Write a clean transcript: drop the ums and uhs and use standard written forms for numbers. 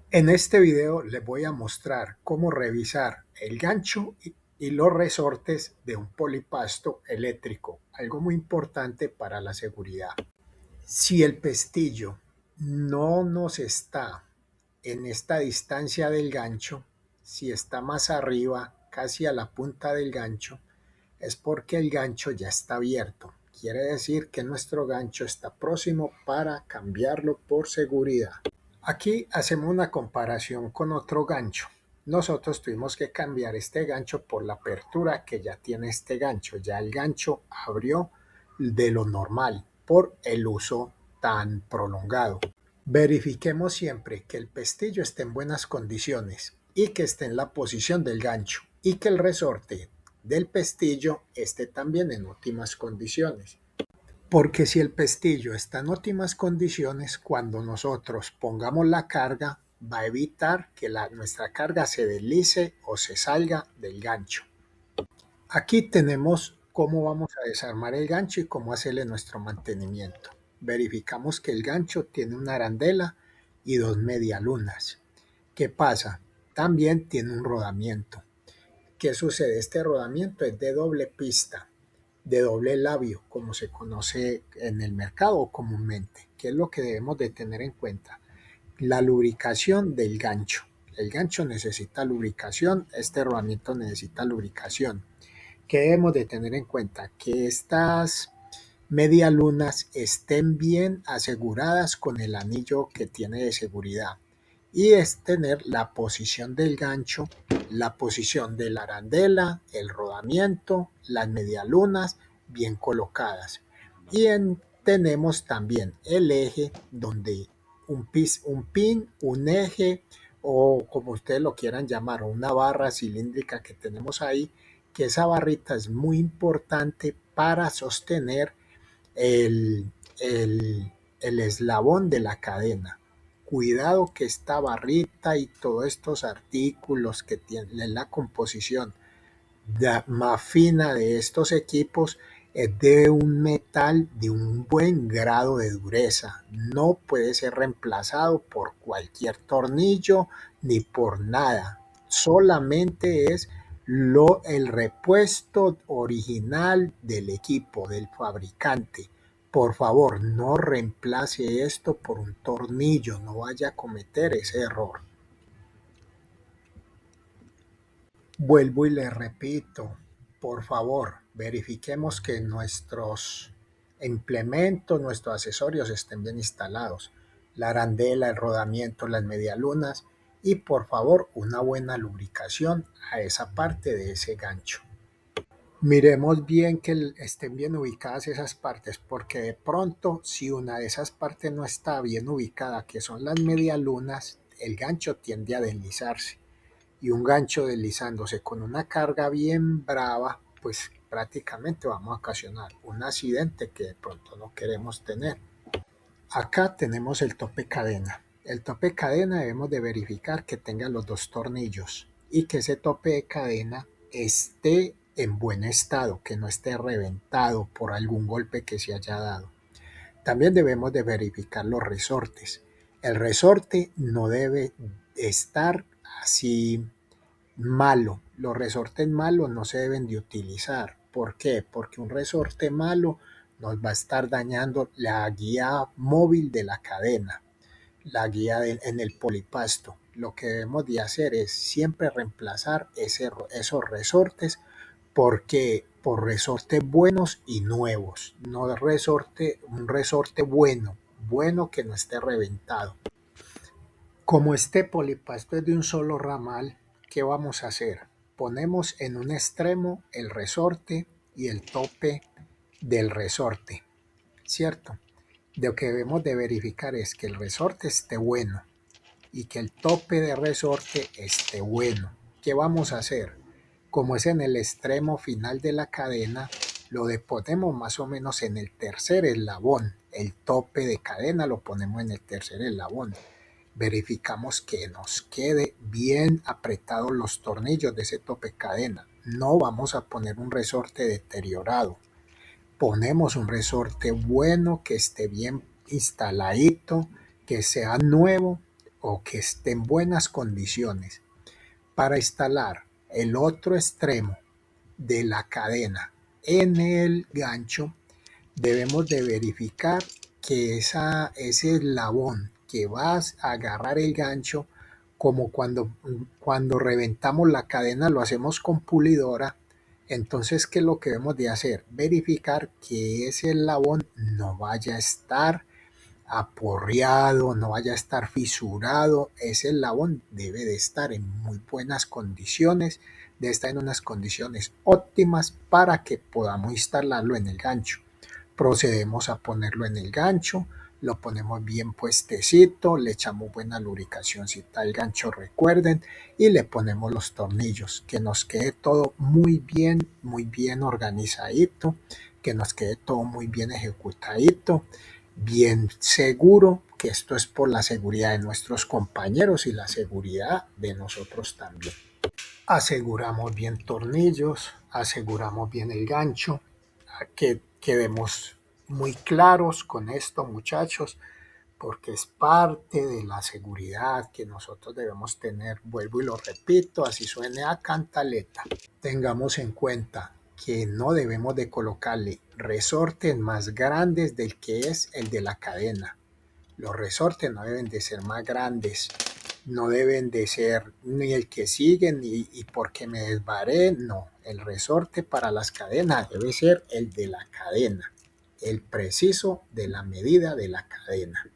En este video les voy a mostrar cómo revisar el gancho y los resortes de un polipasto eléctrico, algo muy importante para la seguridad. Si el pestillo no nos está en esta distancia del gancho, si está más arriba, casi a la punta del gancho, es porque el gancho ya está abierto. Quiere decir que nuestro gancho está próximo para cambiarlo por seguridad. Aquí hacemos una comparación con otro gancho. Nosotros tuvimos que cambiar este gancho por la apertura que ya tiene este gancho. Ya el gancho abrió de lo normal por el uso tan prolongado. Verifiquemos siempre que el pestillo esté en buenas condiciones y que esté en la posición del gancho y que el resorte del pestillo esté también en óptimas condiciones. Porque si el pestillo está en óptimas condiciones, cuando nosotros pongamos la carga, va a evitar que nuestra carga se deslice o se salga del gancho. Aquí tenemos cómo vamos a desarmar el gancho y cómo hacerle nuestro mantenimiento. Verificamos que el gancho tiene una arandela y dos medialunas. ¿Qué pasa? También tiene un rodamiento. ¿Qué sucede? Este rodamiento es de doble pista, de doble labio, como se conoce en el mercado comúnmente. ¿Qué es lo que debemos de tener en cuenta? La lubricación del gancho. El gancho necesita lubricación, este rodamiento necesita lubricación. ¿Qué debemos de tener en cuenta? Que estas medialunas estén bien aseguradas con el anillo que tiene de seguridad y es tener la posición del gancho, la posición de la arandela, el rodamiento, las medialunas bien colocadas. Tenemos también el eje donde un pin, un eje o como ustedes lo quieran llamar, una barra cilíndrica que tenemos ahí, que esa barrita es muy importante para sostener el eslabón de la cadena. Cuidado que esta barrita y todos estos artículos que tienen la composición más fina de estos equipos es de un metal de un buen grado de dureza. No puede ser reemplazado por cualquier tornillo ni por nada. Solamente es el repuesto original del equipo, del fabricante. Por favor, no reemplace esto por un tornillo, no vaya a cometer ese error. Vuelvo y le repito, por favor, verifiquemos que nuestros implementos, nuestros accesorios estén bien instalados. La arandela, el rodamiento, las medialunas y por favor una buena lubricación a esa parte de ese gancho. Miremos bien que estén bien ubicadas esas partes, porque de pronto si una de esas partes no está bien ubicada, que son las medialunas, el gancho tiende a deslizarse y un gancho deslizándose con una carga bien brava, pues prácticamente vamos a ocasionar un accidente que de pronto no queremos tener. Acá tenemos el tope cadena. El tope cadena debemos de verificar que tenga los dos tornillos y que ese tope de cadena esté en buen estado, que no esté reventado por algún golpe que se haya dado. También debemos de verificar los resortes. El resorte no debe estar así malo. Los resortes malos no se deben de utilizar. ¿Por qué? Porque un resorte malo nos va a estar dañando la guía móvil de la cadena, la guía en el polipasto. Lo que debemos de hacer es siempre reemplazar esos resortes porque por resortes buenos y nuevos, no un resorte bueno que no esté reventado. Como este polipasto es de un solo ramal, ¿qué vamos a hacer? Ponemos en un extremo el resorte y el tope del resorte, ¿cierto? Lo que debemos de verificar es que el resorte esté bueno y que el tope de resorte esté bueno. ¿Qué vamos a hacer? Como es en el extremo final de la cadena, lo ponemos más o menos en el tercer eslabón. El tope de cadena lo ponemos en el tercer eslabón. Verificamos que nos quede bien apretados los tornillos de ese tope cadena. No vamos a poner un resorte deteriorado. Ponemos un resorte bueno, que esté bien instaladito, que sea nuevo o que esté en buenas condiciones para instalar el otro extremo de la cadena en el gancho, debemos de verificar que ese eslabón que vas a agarrar el gancho, como cuando reventamos la cadena lo hacemos con pulidora. Entonces, ¿qué es lo que debemos de hacer? Verificar que ese eslabón no vaya a estar aporreado, no vaya a estar fisurado. Ese eslabón debe de estar en muy buenas condiciones, debe estar en unas condiciones óptimas para que podamos instalarlo en el gancho. Procedemos a ponerlo en el gancho, lo ponemos bien puestecito, le echamos buena lubricacióncita al gancho, recuerden, y le ponemos los tornillos, que nos quede todo muy bien organizadito, que nos quede todo muy bien ejecutadito, bien seguro, que esto es por la seguridad de nuestros compañeros y la seguridad de nosotros también. Aseguramos bien tornillos, aseguramos bien el gancho, que quedemos muy claros con esto, muchachos, porque es parte de la seguridad que nosotros debemos tener. Vuelvo y lo repito, así suene a cantaleta. Tengamos en cuenta que no debemos de colocarle resortes más grandes del que es el de la cadena. Los resortes no deben de ser más grandes, no deben de ser ni el que sigue y porque me desbaré, no. El resorte para las cadenas debe ser el de la cadena, el preciso de la medida de la cadena.